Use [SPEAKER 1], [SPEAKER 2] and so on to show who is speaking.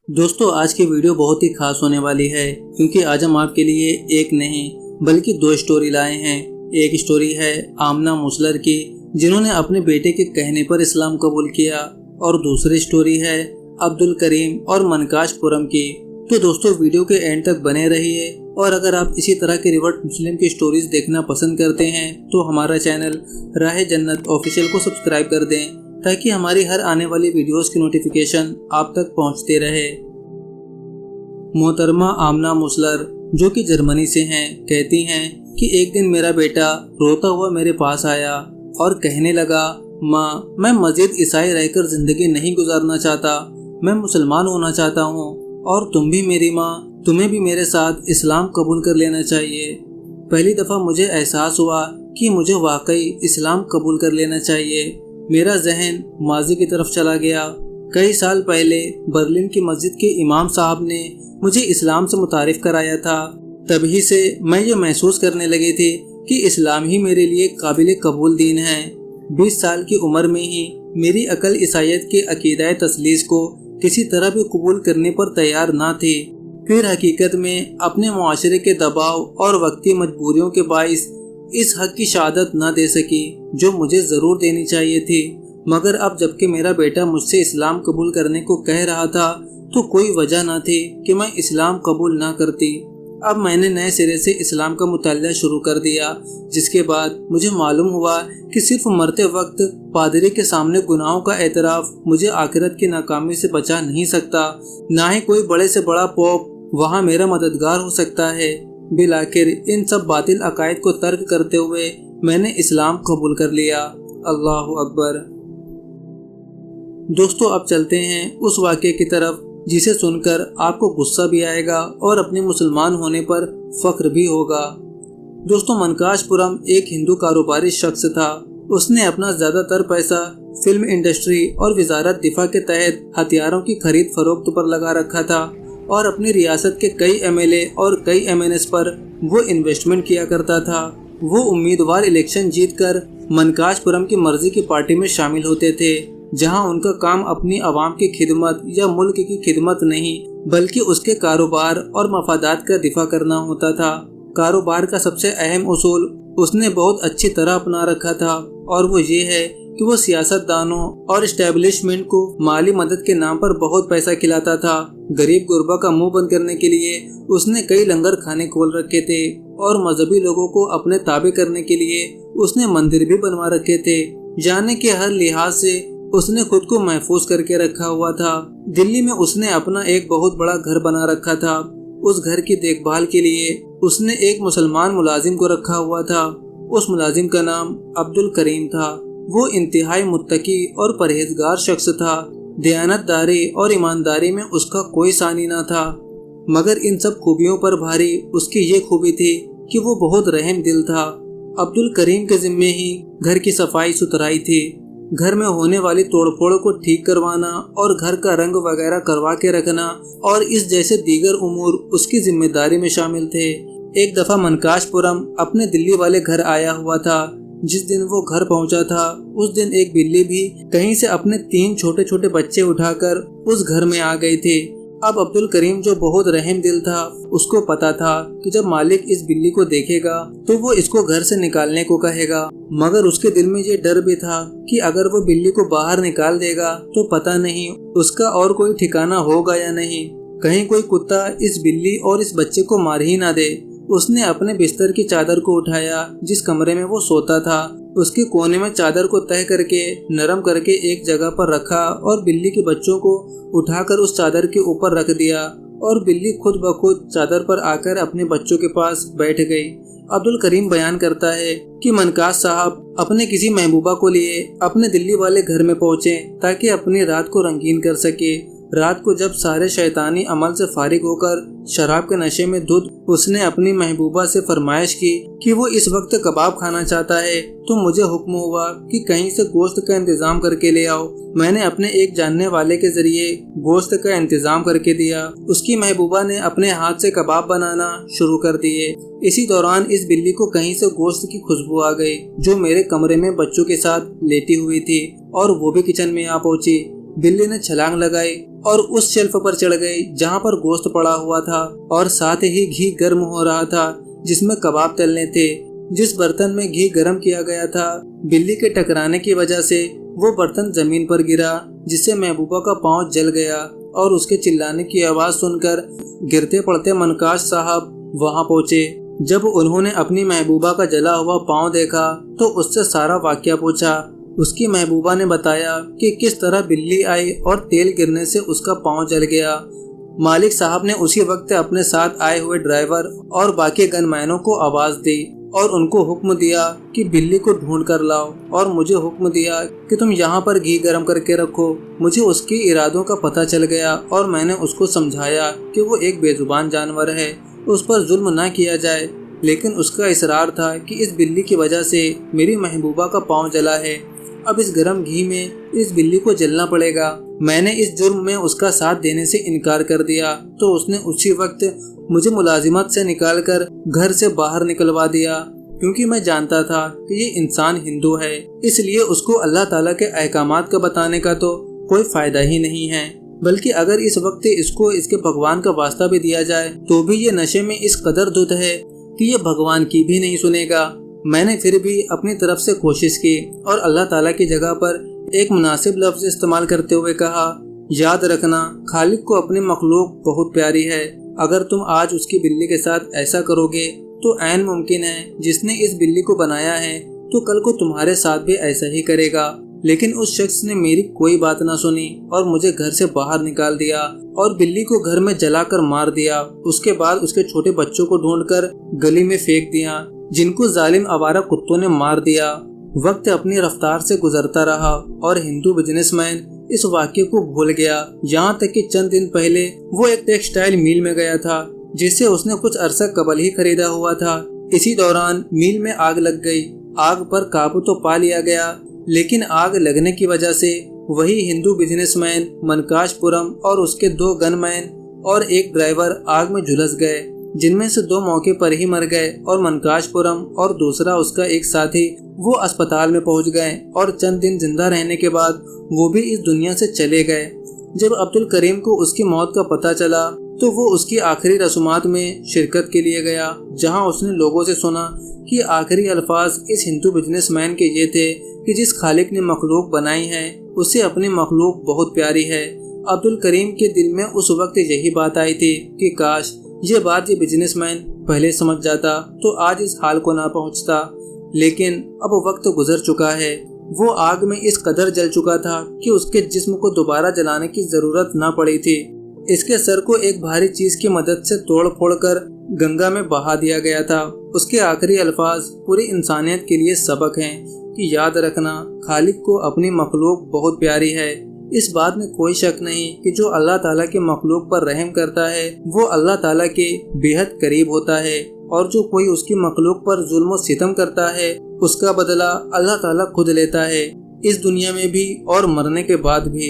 [SPEAKER 1] दोस्तों आज की वीडियो बहुत ही खास होने वाली है क्योंकि आज हम आपके लिए एक नहीं बल्कि दो स्टोरी लाए हैं। एक स्टोरी है आमना मुसलर की, जिन्होंने अपने बेटे के कहने पर इस्लाम कबूल किया, और दूसरी स्टोरी है अब्दुल करीम और मनकाशपुरम की। तो दोस्तों वीडियो के एंड तक बने रहिए, और अगर आप इसी तरह के रिवर्ट मुस्लिम की स्टोरीज देखना पसंद करते हैं तो हमारा चैनल राह जन्नत ऑफिशियल को सब्सक्राइब कर दें ताकि हमारी हर आने वाली वीडियोस की नोटिफिकेशन आप तक पहुंचते रहे। मोहतरमा आमना मुसलर, जो कि जर्मनी से हैं, कहती हैं कि एक दिन मेरा बेटा रोता हुआ मेरे पास आया और कहने लगा, माँ मैं मजीद ईसाई रहकर ज़िंदगी नहीं गुजारना चाहता, मैं मुसलमान होना चाहता हूँ, और तुम भी मेरी माँ, तुम्हें भी मेरे साथ इस्लाम कबूल कर लेना चाहिए। पहली दफ़ा मुझे एहसास हुआ कि मुझे वाकई इस्लाम कबूल कर लेना चाहिए। मेरा जहन माजी की तरफ चला गया। कई साल पहले बर्लिन की मस्जिद के इमाम साहब ने मुझे इस्लाम से मुतारिफ कराया था। तभी से मैं ये महसूस करने लगी थी कि इस्लाम ही मेरे लिए काबिल कबूल दीन है। 20 साल की उम्र में ही मेरी अकल ईसाइयत के अकीदा तस्लीस को किसी तरह भी कबूल करने पर तैयार ना थी। फिर हकीकत में अपने मुआशरे के दबाव और वक्ती मजबूरियों के बाइस इस हक की शहादत न दे सकी जो मुझे ज़रूर देनी चाहिए थी। मगर अब जबकि मेरा बेटा मुझसे इस्लाम कबूल करने को कह रहा था तो कोई वजह न थी कि मैं इस्लाम कबूल ना करती। अब मैंने नए सिरे से इस्लाम का मुताला शुरू कर दिया, जिसके बाद मुझे मालूम हुआ कि सिर्फ मरते वक्त पादरी के सामने गुनाहों का एतराफ़ मुझे आखिरत की नाकामी से बचा नहीं सकता, ना ही कोई बड़े से बड़ा पोप वहाँ मेरा मददगार हो सकता है। बिल आखिर इन सब बातिल अकायद को तर्क करते हुए मैंने इस्लाम कबूल कर लिया। अल्लाहु अकबर। दोस्तों अब चलते हैं उस वाक़े की तरफ जिसे सुनकर आपको गुस्सा भी आएगा और अपने मुसलमान होने पर फख्र भी होगा। दोस्तों मनकाशपुरम एक हिंदू कारोबारी शख्स था। उसने अपना ज़्यादातर पैसा फिल्म इंडस्ट्री और वजारत दिफा के तहत हथियारों की खरीद फरोख्त पर लगा रखा था, और अपनी रियासत के कई एमएलए और कई एमएनएस पर वो इन्वेस्टमेंट किया करता था। वो उम्मीदवार इलेक्शन जीतकर मनकाशपुरम की मर्जी की पार्टी में शामिल होते थे, जहां उनका काम अपनी आवाम की खिदमत या मुल्क की खिदमत नहीं बल्कि उसके कारोबार और मफादात का दिफा करना होता था। कारोबार का सबसे अहम उसूल उसने बहुत अच्छी तरह अपना रखा था, और वो ये है कि वो सियासतदानों और इस्टेब्लिशमेंट को माली मदद के नाम पर बहुत पैसा खिलाता था। गरीब गुरबा का मुंह बंद करने के लिए उसने कई लंगर खाने खोल रखे थे, और मजहबी लोगों को अपने ताबे करने के लिए उसने मंदिर भी बनवा रखे थे। जाने के हर लिहाज से उसने खुद को महफूज करके रखा हुआ था। दिल्ली में उसने अपना एक बहुत बड़ा घर बना रखा था। उस घर की देखभाल के लिए उसने एक मुसलमान मुलाजिम को रखा हुआ था। उस मुलाजिम का नाम अब्दुल करीम था। वो इंतहाई मुत्तकी और परहेजगार शख्स था। दयानतदारी और ईमानदारी में उसका कोई सानी ना था, मगर इन सब खूबियों पर भारी उसकी ये खूबी थी कि वो बहुत रहम दिल था। अब्दुल करीम के जिम्मे ही घर की सफाई सुथराई थी। घर में होने वाली तोड़फोड़ को ठीक करवाना और घर का रंग वगैरह करवा के रखना और इस जैसे दीगर उमूर उसकी जिम्मेदारी में शामिल थे। एक दफ़ा मनकाशपुरम अपने दिल्ली वाले घर आया हुआ था। जिस दिन वो घर पहुंचा था उस दिन एक बिल्ली भी कहीं से अपने 3 छोटे छोटे बच्चे उठाकर उस घर में आ गई थी। अब अब्दुल करीम जो बहुत रहम दिल था, उसको पता था कि जब मालिक इस बिल्ली को देखेगा तो वो इसको घर से निकालने को कहेगा, मगर उसके दिल में ये डर भी था कि अगर वो बिल्ली को बाहर निकाल देगा तो पता नहीं उसका और कोई ठिकाना होगा या नहीं, कहीं कोई कुत्ता इस बिल्ली और इस बच्चे को मार ही ना दे। उसने अपने बिस्तर की चादर को उठाया, जिस कमरे में वो सोता था उसके कोने में चादर को तह करके नरम करके एक जगह पर रखा, और बिल्ली के बच्चों को उठाकर उस चादर के ऊपर रख दिया, और बिल्ली खुद ब खुद चादर पर आकर अपने बच्चों के पास बैठ गई। अब्दुल करीम बयान करता है कि मनकाश साहब अपने किसी महबूबा को लिए अपने दिल्ली वाले घर में पहुंचे ताकि अपनी रात को रंगीन कर सके। रात को जब सारे शैतानी अमल से फारिग होकर शराब के नशे में धुत उसने अपनी महबूबा से फरमाइश की कि वो इस वक्त कबाब खाना चाहता है, तो मुझे हुक्म हुआ कि कहीं से गोश्त का इंतजाम करके ले आओ। मैंने अपने एक जानने वाले के जरिए गोश्त का इंतजाम करके दिया। उसकी महबूबा ने अपने हाथ से कबाब बनाना शुरू कर दिए। इसी दौरान इस बिल्ली को कहीं से गोश्त की खुशबू आ गई, जो मेरे कमरे में बच्चों के साथ लेटी हुई थी, और वो भी किचन में आ पहुंची। बिल्ली ने छलांग लगाई और उस शेल्फ पर चढ़ गई जहाँ पर गोश्त पड़ा हुआ था और साथ ही घी गर्म हो रहा था जिसमें कबाब तलने थे। जिस बर्तन में घी गर्म किया गया था, बिल्ली के टकराने की वजह से वो बर्तन जमीन पर गिरा, जिससे महबूबा का पाँव जल गया और उसके चिल्लाने की आवाज़ सुनकर गिरते पड़ते मनकाश साहब वहाँ पहुँचे। जब उन्होंने अपनी महबूबा का जला हुआ पाँव देखा तो उससे सारा वाकया पूछा। उसकी महबूबा ने बताया कि किस तरह बिल्ली आई और तेल गिरने से उसका पाँव जल गया। मालिक साहब ने उसी वक्त अपने साथ आए हुए ड्राइवर और बाकी गनमैनों को आवाज़ दी और उनको हुक्म दिया कि बिल्ली को ढूंढ कर लाओ, और मुझे हुक्म दिया कि तुम यहाँ पर घी गर्म करके रखो। मुझे उसके इरादों का पता चल गया और मैंने उसको समझाया कि वो एक बेजुबान जानवर है, उस पर जुल्म ना किया जाए, लेकिन उसका इसरार था कि इस बिल्ली की वजह से मेरी महबूबा का पाँव जला है। अब इस गर्म घी में इस बिल्ली को जलना पड़ेगा। मैंने इस जुर्म में उसका साथ देने से इनकार कर दिया तो उसने उसी वक्त मुझे मुलाजिमत से निकालकर घर से बाहर निकलवा दिया, क्योंकि मैं जानता था कि ये इंसान हिंदू है, इसलिए उसको अल्लाह ताला के अहकामात का बताने का तो कोई फायदा ही नहीं है। बल्कि अगर इस वक्त इसको इसके भगवान का वास्ता भी दिया जाए तो भी ये नशे में इस कदर धुत है कि ये भगवान की भी नहीं सुनेगा। मैंने फिर भी अपनी तरफ से कोशिश की और अल्लाह ताला की जगह पर एक मुनासिब लफ्ज़ इस्तेमाल करते हुए कहा, याद रखना खालिक को अपनी मखलूक बहुत प्यारी है। अगर तुम आज उसकी बिल्ली के साथ ऐसा करोगे तो ऐन मुमकिन है जिसने इस बिल्ली को बनाया है तो कल को तुम्हारे साथ भी ऐसा ही करेगा। लेकिन उस शख्स ने मेरी कोई बात ना सुनी और मुझे घर से बाहर निकाल दिया और बिल्ली को घर में जलाकर मार दिया। उसके बाद उसके छोटे बच्चों को ढूंढकर गली में फेंक दिया, जिनको जालिम आवारा कुत्तों ने मार दिया। वक्त अपनी रफ्तार से गुजरता रहा और हिंदू बिजनेसमैन इस वाक़ये को भूल गया, यहाँ तक कि चंद दिन पहले वो एक टेक्सटाइल मिल में गया था जिसे उसने कुछ अरसा कबल ही खरीदा हुआ था। इसी दौरान मिल में आग लग गई। आग पर काबू तो पा लिया गया, लेकिन आग लगने की वजह से वही हिंदू बिजनेसमैन मनकाशपुरम और उसके 2 गनमैन और एक ड्राइवर आग में झुलस गए, जिनमें से 2 मौके पर ही मर गए और मनकाशपुरम और दूसरा उसका एक साथी वो अस्पताल में पहुंच गए और चंद दिन जिंदा रहने के बाद वो भी इस दुनिया से चले गए। जब अब्दुल करीम को उसकी मौत का पता चला तो वो उसकी आखिरी रस्मात में शिरकत के लिए गया, जहां उसने लोगों से सुना कि आखिरी अल्फाज इस हिंदू बिजनेसमैन के ये थे कि जिस खालिक ने मखलूक बनाई है उसे अपनी मखलूक बहुत प्यारी है। अब्दुल करीम के दिल में उस वक्त यही बात आई थी कि काश ये बात ये बिजनेसमैन पहले समझ जाता तो आज इस हाल को ना पहुंचता। लेकिन अब वक्त गुजर चुका है। वो आग में इस कदर जल चुका था कि उसके जिस्म को दोबारा जलाने की जरूरत ना पड़ी थी। इसके सर को एक भारी चीज की मदद से तोड़ फोड़ कर गंगा में बहा दिया गया था। उसके आखिरी अल्फाज पूरी इंसानियत के लिए सबक हैं कि याद रखना खालिक को अपनी मखलूक बहुत प्यारी है। इस बात में कोई शक नहीं कि जो अल्लाह ताला के मखलूक पर रहम करता है वो अल्लाह ताला के बेहद करीब होता है, और जो कोई उसकी मखलूक पर जुल्म और सितम करता है उसका बदला अल्लाह ताला खुद लेता है, इस दुनिया में भी और मरने के बाद भी।